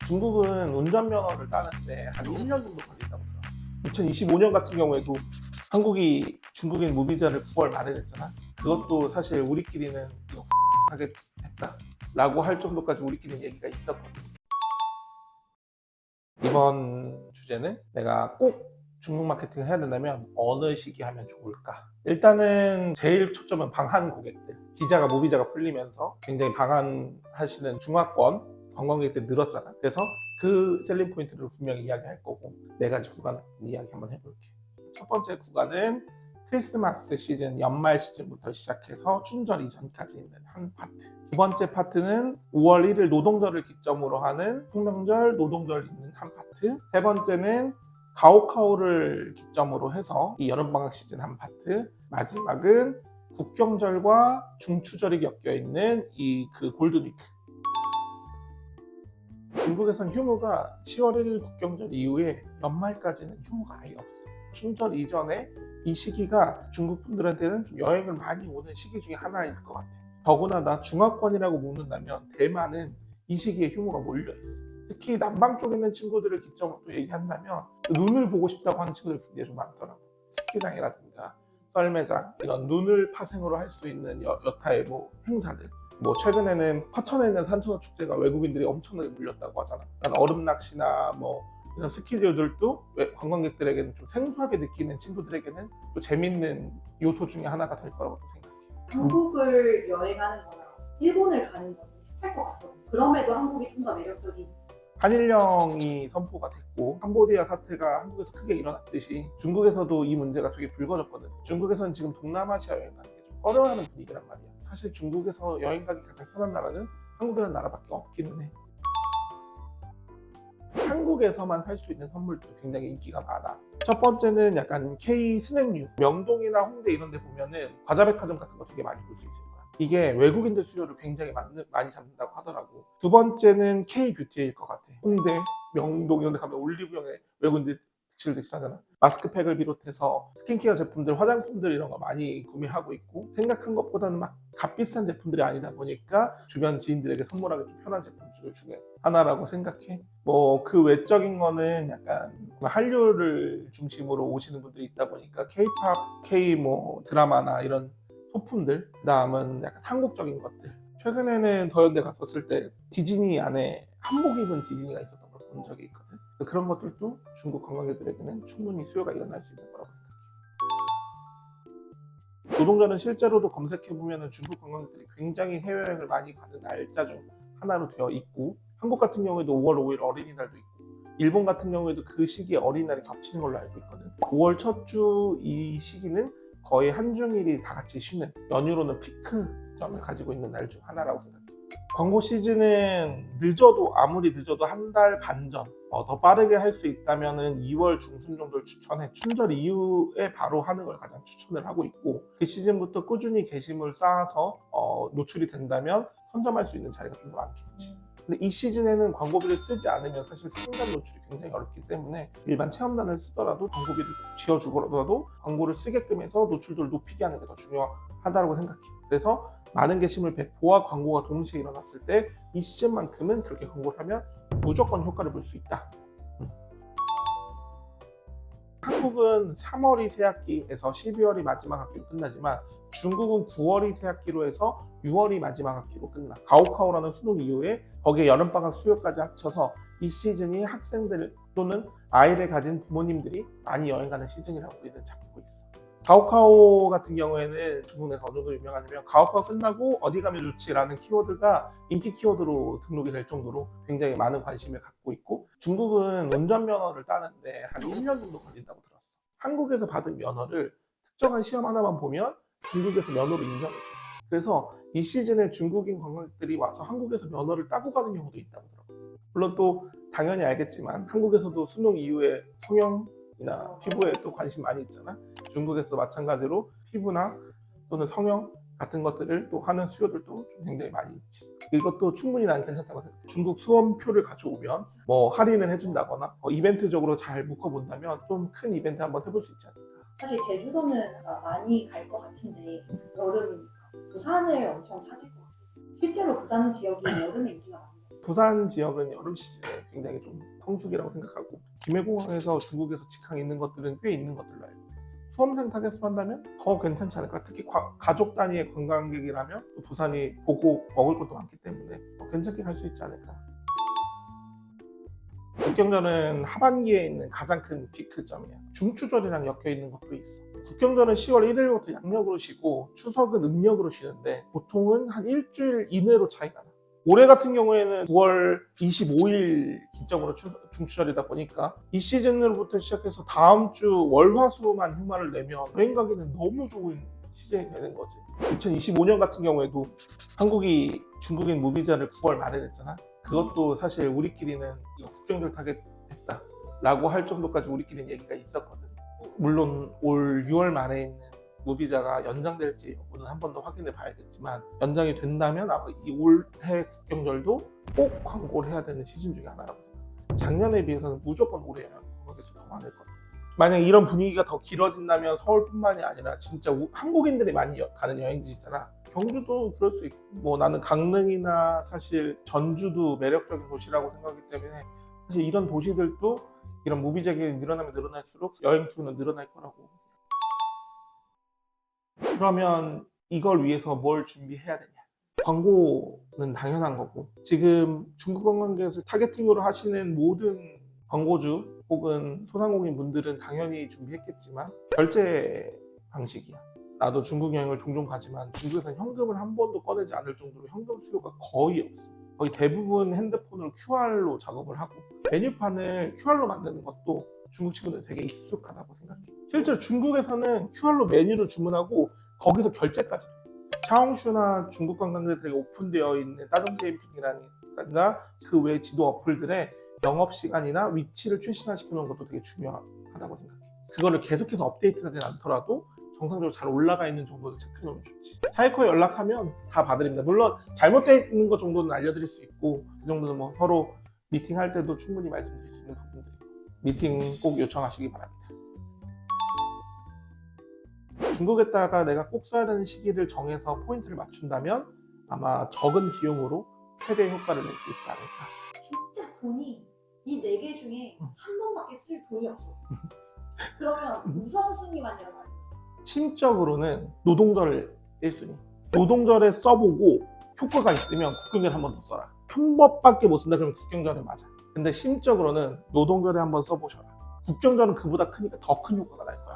중국은 운전면허를 따는데 한 1년 정도 걸린다고 들어요. 2025년 같은 경우에도 한국이 중국인 무비자를 9월 말에 냈잖아. 그것도 사실 우리끼리는 하게 했다라고 할 정도까지 우리끼리는 얘기가 있었거든. 이번 주제는 내가 꼭 중국 마케팅을 해야 된다면 어느 시기 하면 좋을까? 일단은 제일 초점은 방한 고객들. 비자가 무비자가 풀리면서 굉장히 방한하시는 중화권 관광객들이 늘었잖아. 그래서 그 셀링 포인트를 분명히 이야기할 거고 네 가지 구간 이야기 한번 해볼게. 첫 번째 구간은 크리스마스 시즌, 연말 시즌부터 시작해서 춘절 이전까지 있는 한 파트. 두 번째 파트는 5월 1일 노동절을 기점으로 하는 풍명절, 노동절 있는 한 파트. 세 번째는 가오카오를 기점으로 해서 이 여름방학 시즌 한 파트. 마지막은 국경절과 중추절이 엮여 있는 이 그 골든위크. 중국에선 휴무가 10월 1일 국경절 이후에 연말까지는 휴무가 아예 없어. 춘절 이전에 이 시기가 중국 분들한테는 좀 여행을 많이 오는 시기 중에 하나일 것 같아. 더구나 나 중화권이라고 묻는다면 대만은 이 시기에 휴무가 몰려있어. 특히 남방 쪽에 있는 친구들을 기점으로 또 얘기한다면 눈을 보고 싶다고 하는 친구들이 굉장히 좀 많더라고. 스키장이라든가 썰매장 이런 눈을 파생으로 할 수 있는 여타의 뭐 행사들. 뭐 최근에는 화천에 있는 산천어 축제가 외국인들이 엄청나게 몰렸다고 하잖아. 그러니까 얼음 낚시나 뭐 이런 스키들도 관광객들에게는 좀 생소하게 느끼는 친구들에게는 또 재밌는 요소 중에 하나가 될 거라고 생각해. 한국을 여행하는 거랑 일본을 가는 건 비슷할 것 같거든요. 그럼에도 한국이 좀 더 매력적인. 한일령이 선포가 됐고 캄보디아 사태가 한국에서 크게 일어났듯이 중국에서도 이 문제가 되게 불거졌거든. 중국에서는 지금 동남아시아 여행 가는 게 좀 꺼려하는 분위기란 말이야. 사실 중국에서 여행 가기 가장 편한 나라는 한국이라는 나라밖에 없기는 해. 한국에서만 살 수 있는 선물도 굉장히 인기가 많아. 첫 번째는 약간 K 스낵류, 명동이나 홍대 이런 데 보면은 과자백화점 같은 거 되게 많이 볼 수 있을 거야. 이게 외국인들 수요를 굉장히 많이 잡는다고 하더라고. 두 번째는 K 뷰티일 것 같아. 홍대, 명동 이런 데 가면 올리브영에 외국인들 득실득실하잖아. 마스크팩을 비롯해서 스킨케어 제품들, 화장품들 이런 거 많이 구매하고 있고 생각한 것보다는 막 값비싼 제품들이 아니다 보니까 주변 지인들에게 선물하기 좀 편한 제품 중에 하나라고 생각해. 뭐 그 외적인 거는 약간 한류를 중심으로 오시는 분들이 있다 보니까 K-팝, K 뭐 드라마나 이런 소품들, 그다음은 약간 한국적인 것들. 최근에는 더현대 갔었을 때 디즈니 안에 한복 입은 디즈니가 있었던 걸 본 적이 있거든. 그런 것들도 중국 관광객들에게는 충분히 수요가 일어날 수 있는 거라고 생각해. 노동절은 실제로도 검색해보면 중국 관광객들이 굉장히 해외여행을 많이 가는 날짜 중 하나로 되어 있고 한국 같은 경우에도 5월 5일 어린이날도 있고 일본 같은 경우에도 그 시기에 어린이날이 겹치는 걸로 알고 있거든. 5월 첫 주 이 시기는 거의 한중일이 다 같이 쉬는 연휴로는 피크점을 가지고 있는 날 중 하나라고 생각해. 광고 시즌은 아무리 늦어도 한 달 반 전, 더 빠르게 할 수 있다면 2월 중순 정도를 추천해. 춘절 이후에 바로 하는 걸 가장 추천을 하고 있고 그 시즌부터 꾸준히 게시물 쌓아서 노출이 된다면 선점할 수 있는 자리가 좀 더 많겠지. 근데 이 시즌에는 광고비를 쓰지 않으면 사실 상단 노출이 굉장히 어렵기 때문에 일반 체험단을 쓰더라도 광고비를 지어주고라도 광고를 쓰게끔 해서 노출도를 높이게 하는 게 더 중요하다고 생각해. 그래서 많은 게시물 배포와 광고가 동시에 일어났을 때 이 시즌만큼은 그렇게 광고를 하면 무조건 효과를 볼 수 있다. 한국은 3월이 새학기에서 12월이 마지막 학기로 끝나지만 중국은 9월이 새학기로 해서 6월이 마지막 학기로 끝나. 가오카오라는 수능 이후에 거기에 여름방학 수요까지 합쳐서 이 시즌이 학생들 또는 아이를 가진 부모님들이 많이 여행 가는 시즌이라고 우리는 잡고 있어. 가오카오 같은 경우에는 중국 내에서 어느 정도 유명하냐면 가오카오 끝나고 어디 가면 좋지라는 키워드가 인기 키워드로 등록이 될 정도로 굉장히 많은 관심을 갖고 있고 중국은 운전면허를 따는데 한 1년 정도 걸린다고 들었어. 한국에서 받은 면허를 특정한 시험 하나만 보면 중국에서 면허로 인정해줘. 그래서 이 시즌에 중국인 관광객들이 와서 한국에서 면허를 따고 가는 경우도 있다고 들어. 물론 또 당연히 알겠지만 한국에서도 수능 이후에 성형이나 피부에 또 관심 많이 있잖아. 중국에서도 마찬가지로 피부나 또는 성형 같은 것들을 또 하는 수요들도 좀 굉장히 많이 있지. 이것도 충분히 난 괜찮다고 생각해. 중국 수험표를 가져오면 뭐 할인을 해준다거나 이벤트적으로 잘 묶어본다면 좀 큰 이벤트 한번 해볼 수 있지 않을까. 사실 제주도는 많이 갈 것 같은데 여름이니까 부산을 엄청 찾을 것 같아요. 실제로 부산 지역이 여름에 인기가 많아요. 부산 지역은 여름 시즌에 굉장히 좀 성수기라고 생각하고 김해공항에서 중국에서 직항이 있는 것들은 꽤 있는 것들로 알고 있어요. 수험생 타겟으로 한다면 더 괜찮지 않을까. 특히 가족 단위의 관광객이라면 또 부산이 보고 먹을 것도 많기 때문에 괜찮게 갈 수 있지 않을까. 국경전은 하반기에 있는 가장 큰 피크점이야. 중추절이랑 엮여 있는 것도 있어. 국경전은 10월 1일부터 양력으로 쉬고 추석은 음력으로 쉬는데 보통은 한 일주일 이내로 차이가 나. 올해 같은 경우에는 9월 25일 기점으로 중추절이다 보니까 이 시즌으로부터 시작해서 다음 주 월화수만 휴가를 내면 여행 가기는 너무 좋은 시즌이 되는 거지. 2025년 같은 경우에도 한국이 중국인 무비자를 9월 말에 냈잖아. 그것도 사실 우리끼리는 이거 국경절 타겟했다 라고 할 정도까지 우리끼리는 얘기가 있었거든. 물론 올 6월 말에 있는 무비자가 연장될지 여부는 한 번 더 확인해 봐야겠지만 연장이 된다면 아마 이 올해 국경절도 꼭 광고를 해야 되는 시즌 중에 하나라고 생각해요. 작년에 비해서는 무조건 올해 관광객 수가 더 많을 거예요. 만약 이런 분위기가 더 길어진다면 서울뿐만이 아니라 진짜 한국인들이 많이 가는 여행지 있잖아. 경주도 그럴 수 있고 뭐 나는 강릉이나 사실 전주도 매력적인 도시라고 생각하기 때문에 사실 이런 도시들도 이런 무비자객이 늘어나면 늘어날수록 여행 수는 늘어날 거라고. 그러면 이걸 위해서 뭘 준비해야 되냐? 광고는 당연한 거고 지금 중국 관광객을 타겟팅으로 하시는 모든 광고주 혹은 소상공인 분들은 당연히 준비했겠지만 결제 방식이야. 나도 중국 여행을 종종 가지만 중국에서는 현금을 한 번도 꺼내지 않을 정도로 현금 수요가 거의 없어. 거의 대부분 핸드폰으로 QR로 작업을 하고 메뉴판을 QR로 만드는 것도 중국 친구들 되게 익숙하다고 생각해. 실제로 중국에서는 QR로 메뉴를 주문하고 거기서 결제까지 해. 샤오슈나 중국 관광객들에게 오픈되어 있는 따종게임핑이라든가 그 외 지도 어플들의 영업시간이나 위치를 최신화시켜 놓은 것도 되게 중요하다고 생각해. 그거를 계속해서 업데이트하지 않더라도 정상적으로 잘 올라가 있는 정도를 체크해놓으면 좋지. 차이코에 연락하면 다 봐드립니다. 물론 잘못되어 있는 것 정도는 알려드릴 수 있고 그 정도는 뭐 서로 미팅할 때도 충분히 말씀드릴 수 있는 부분들이고 미팅 꼭 요청하시기 바랍니다. 중국에다가 내가 꼭 써야 되는 시기를 정해서 포인트를 맞춘다면 아마 적은 비용으로 최대 효과를 낼 수 있지 않을까. 진짜 돈이 이 4개 중에 한 번밖에 쓸 돈이 없어. 그러면 우선순위만 일어나는 거지. 심적으로는 노동절 1순위. 노동절에 써보고 효과가 있으면 국경절 한 번 더 써라. 한 번밖에 못 쓴다 그러면 국경절은 맞아. 근데 심적으로는 노동절에 한 번 써보셔라. 국경절은 그보다 크니까 더 큰 효과가 날 거야.